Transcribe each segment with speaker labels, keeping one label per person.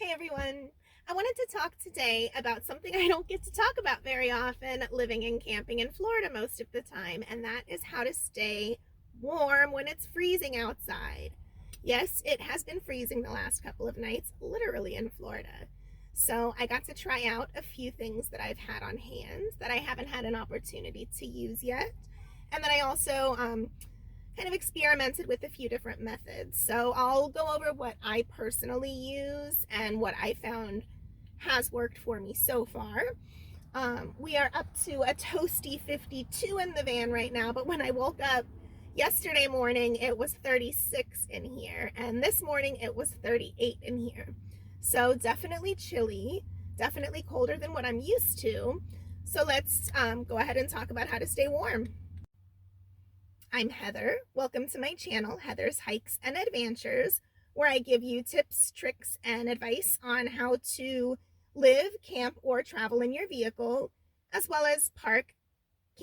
Speaker 1: Hey everyone! I wanted to talk today about something I don't get to talk about very often living and camping in Florida most of the time, and that is how to stay warm when it's freezing outside. Yes, it has been freezing the last couple of nights, literally in Florida. So I got to try out a few things that I've had on hand that I haven't had an opportunity to use yet. And then I also kind of experimented with a few different methods. So I'll go over what I personally use and what I found has worked for me so far. We are up to a toasty 52 in the van right now, but when I woke up yesterday morning, it was 36 in here, and this morning it was 38 in here. So definitely chilly, definitely colder than what I'm used to. So let's go ahead and talk about how to stay warm. I'm Heather. Welcome to my channel, Heather's Hikes and Adventures, where I give you tips, tricks, and advice on how to live, camp, or travel in your vehicle, as well as park,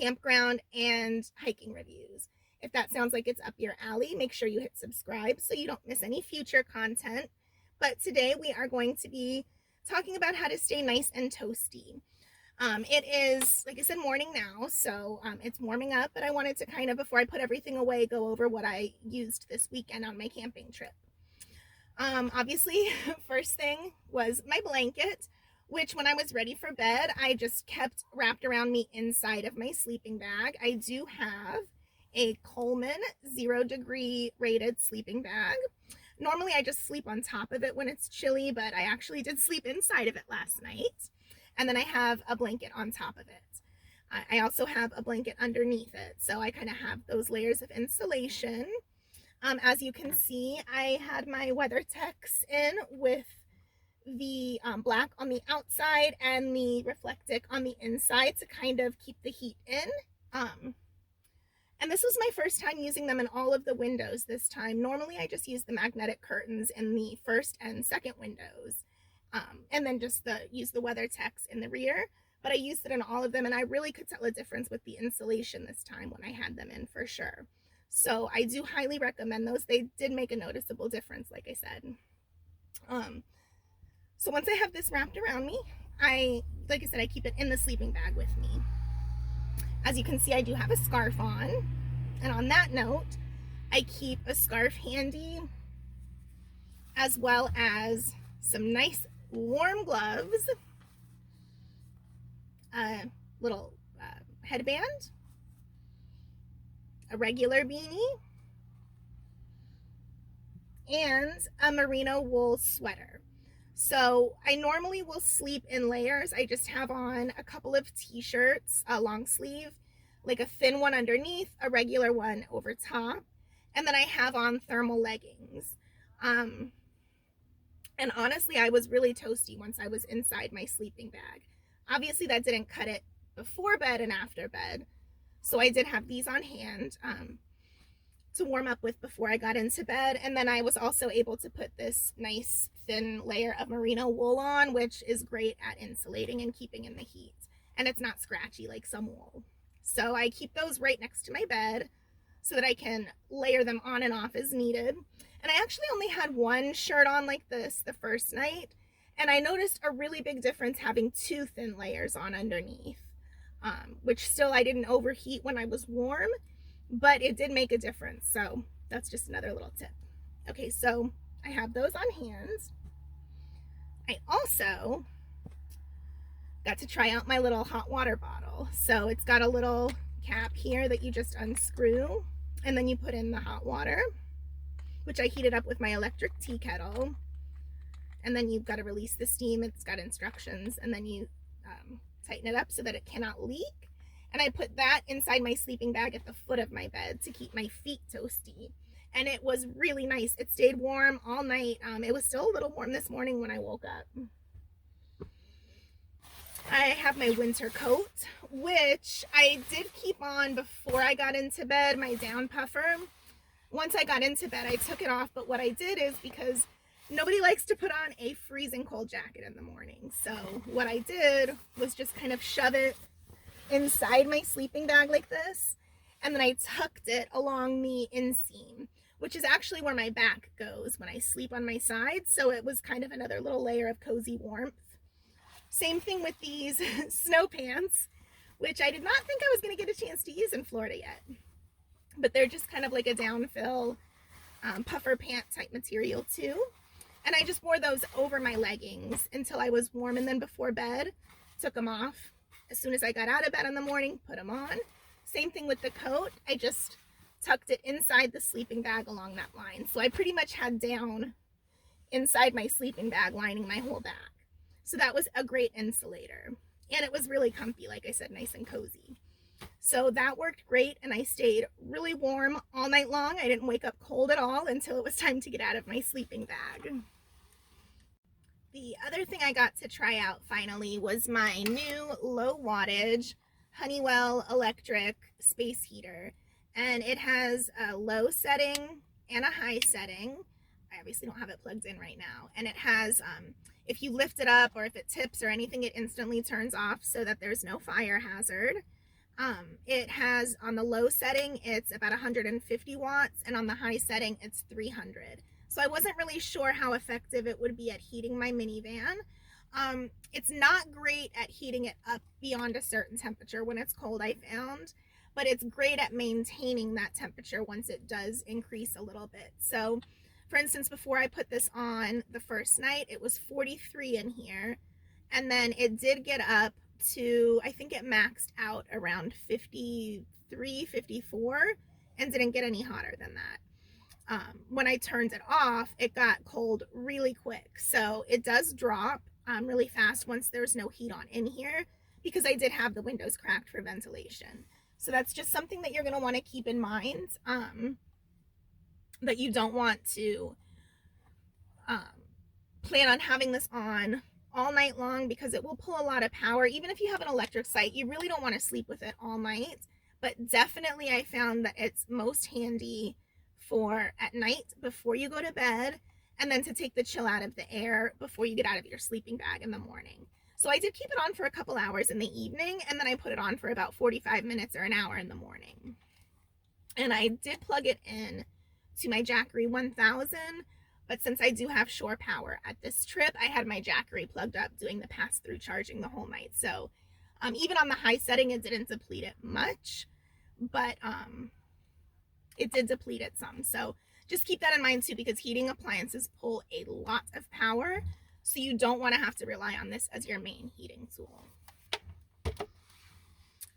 Speaker 1: campground, and hiking reviews. If that sounds like it's up your alley, make sure you hit subscribe so you don't miss any future content. But today we are going to be talking about how to stay nice and toasty. It is, like I said, morning now, so it's warming up, but I wanted to kind of, before I put everything away, go over what I used this weekend on my camping trip. Obviously, first thing was my blanket, which when I was ready for bed, I just kept wrapped around me inside of my sleeping bag. I do have a Coleman 0-degree rated sleeping bag. Normally, I just sleep on top of it when it's chilly, but I actually did sleep inside of it last night. And then I have a blanket on top of it. I also have a blanket underneath it. So I kind of have those layers of insulation. As you can see, I had my WeatherTechs in with the black on the outside and the Reflectic on the inside to kind of keep the heat in. And this was my first time using them in all of the windows this time. Normally I just use the magnetic curtains in the first and second windows. And then just use the WeatherTechs in the rear, but I used it in all of them, and I really could tell a difference with the insulation this time when I had them in, for sure. So I do highly recommend those. They did make a noticeable difference, like I said. So once I have this wrapped around me, like I said, I keep it in the sleeping bag with me. As you can see, I do have a scarf on, and on that note, I keep a scarf handy, as well as some nice warm gloves, a little headband, a regular beanie, and a merino wool sweater. So I normally will sleep in layers. I just have on a couple of t-shirts, a long sleeve, like a thin one underneath, a regular one over top, and then I have on thermal leggings. And honestly, I was really toasty once I was inside my sleeping bag. Obviously, that didn't cut it before bed and after bed. So I did have these on hand to warm up with before I got into bed. And then I was also able to put this nice thin layer of merino wool on, which is great at insulating and keeping in the heat. And it's not scratchy like some wool. So I keep those right next to my bed so that I can layer them on and off as needed. And I actually only had one shirt on like this the first night, and I noticed a really big difference having two thin layers on underneath, which still I didn't overheat when I was warm, but it did make a difference. So that's just another little tip. Okay, so I have those on hand. I also got to try out my little hot water bottle. So it's got a little cap here that you just unscrew, and then you put in the hot water, which I heated up with my electric tea kettle. And then you've got to release the steam. It's got instructions, and then you tighten it up so that it cannot leak. And I put that inside my sleeping bag at the foot of my bed to keep my feet toasty. And it was really nice. It stayed warm all night. It was still a little warm this morning when I woke up. I have my winter coat, which I did keep on before I got into bed, my down puffer. Once I got into bed, I took it off, but what I did is, because nobody likes to put on a freezing cold jacket in the morning, so what I did was just kind of shove it inside my sleeping bag like this, and then I tucked it along the inseam, which is actually where my back goes when I sleep on my side. So it was kind of another little layer of cozy warmth. Same thing with these snow pants, which I did not think I was going to get a chance to use in Florida yet. But they're just kind of like a downfill puffer pant type material too. And I just wore those over my leggings until I was warm, and then before bed, took them off. As soon as I got out of bed in the morning, put them on. Same thing with the coat. I just tucked it inside the sleeping bag along that line. So I pretty much had down inside my sleeping bag lining my whole back. So that was a great insulator. And it was really comfy, like I said, nice and cozy. So that worked great, and I stayed really warm all night long. I didn't wake up cold at all until it was time to get out of my sleeping bag. The other thing I got to try out finally was my new low wattage Honeywell electric space heater. And it has a low setting and a high setting. I obviously don't have it plugged in right now. And it has, if you lift it up or if it tips or anything, it instantly turns off so that there's no fire hazard. It has, on the low setting, it's about 150 watts, and on the high setting, it's 300. So I wasn't really sure how effective it would be at heating my minivan. It's not great at heating it up beyond a certain temperature when it's cold, I found, but it's great at maintaining that temperature once it does increase a little bit. So, for instance, before I put this on the first night, it was 43 in here, and then it did get up to, I think it maxed out around 53, 54, and didn't get any hotter than that. When I turned it off, it got cold really quick. So it does drop really fast once there's no heat on in here, because I did have the windows cracked for ventilation. So that's just something that you're going to want to keep in mind, that you don't want to plan on having this on all night long, because it will pull a lot of power. Even if you have an electric site, you really don't want to sleep with it all night. But definitely I found that it's most handy for at night before you go to bed, and then to take the chill out of the air before you get out of your sleeping bag in the morning. So I did keep it on for a couple hours in the evening, and then I put it on for about 45 minutes or an hour in the morning. And I did plug it in to my Jackery 1000, but since I do have shore power at this trip, I had my Jackery plugged up doing the pass-through charging the whole night. So even on the high setting, it didn't deplete it much, but it did deplete it some. So just keep that in mind too, because heating appliances pull a lot of power. So you don't want to have to rely on this as your main heating tool.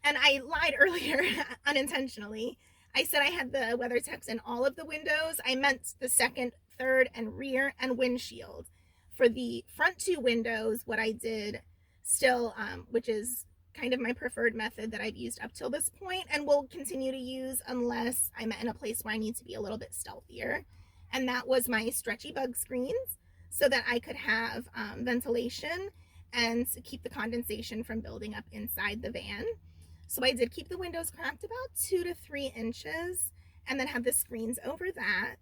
Speaker 1: And I lied earlier unintentionally. I said I had the WeatherTechs in all of the windows. I meant the second, third, and rear and windshield. For the front two windows, what I did still, which is kind of my preferred method that I've used up till this point and will continue to use unless I'm in a place where I need to be a little bit stealthier. And that was my stretchy bug screens, so that I could have ventilation and keep the condensation from building up inside the van. So I did keep the windows cracked about 2 to 3 inches, and then had the screens over that.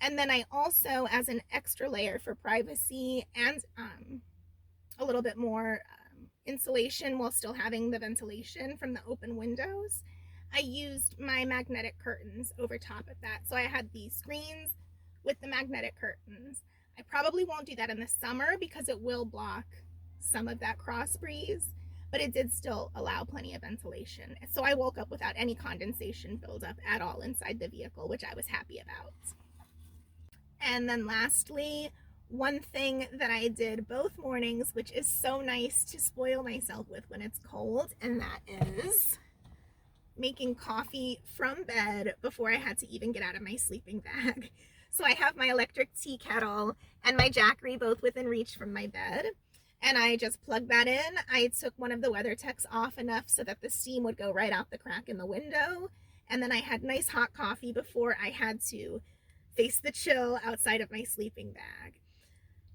Speaker 1: And then I also, as an extra layer for privacy and a little bit more insulation while still having the ventilation from the open windows, I used my magnetic curtains over top of that. So I had these screens with the magnetic curtains. I probably won't do that in the summer because it will block some of that cross breeze, but it did still allow plenty of ventilation. So I woke up without any condensation buildup at all inside the vehicle, which I was happy about. And then lastly, one thing that I did both mornings, which is so nice to spoil myself with when it's cold, and that is making coffee from bed before I had to even get out of my sleeping bag. So I have my electric tea kettle and my Jackery both within reach from my bed, and I just plugged that in. I took one of the WeatherTechs off enough so that the steam would go right out the crack in the window, and then I had nice hot coffee before I had to face the chill outside of my sleeping bag.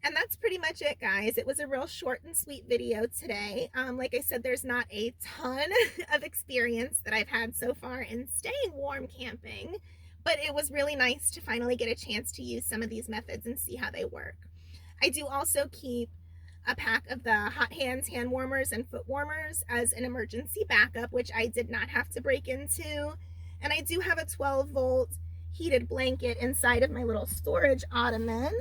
Speaker 1: And that's pretty much it, guys. It was a real short and sweet video today. Like I said, there's not a ton of experience that I've had so far in staying warm camping, but it was really nice to finally get a chance to use some of these methods and see how they work. I do also keep a pack of the hot hands hand warmers and foot warmers as an emergency backup, which I did not have to break into. And I do have a 12-volt heated blanket inside of my little storage ottoman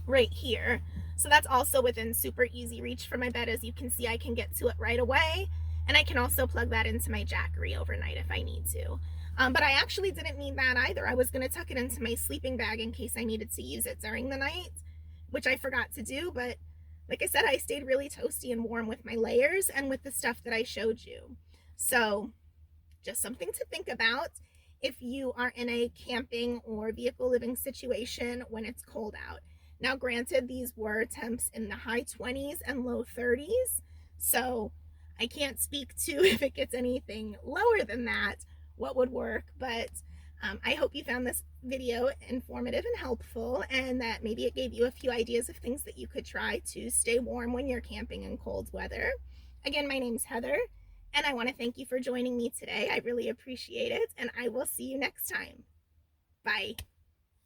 Speaker 1: right here. So that's also within super easy reach from my bed. As you can see, I can get to it right away, and I can also plug that into my Jackery overnight if I need to. But I actually didn't need that either. I was going to tuck it into my sleeping bag in case I needed to use it during the night, which I forgot to do. But like I said, I stayed really toasty and warm with my layers and with the stuff that I showed you. So just something to think about if you are in a camping or vehicle living situation when it's cold out. Now, granted, these were temps in the high 20s and low 30s, so I can't speak to if it gets anything lower than that, what would work, but I hope you found this video informative and helpful, and that maybe it gave you a few ideas of things that you could try to stay warm when you're camping in cold weather. Again, my name's Heather, and I want to thank you for joining me today. I really appreciate it, and I will see you next time. Bye.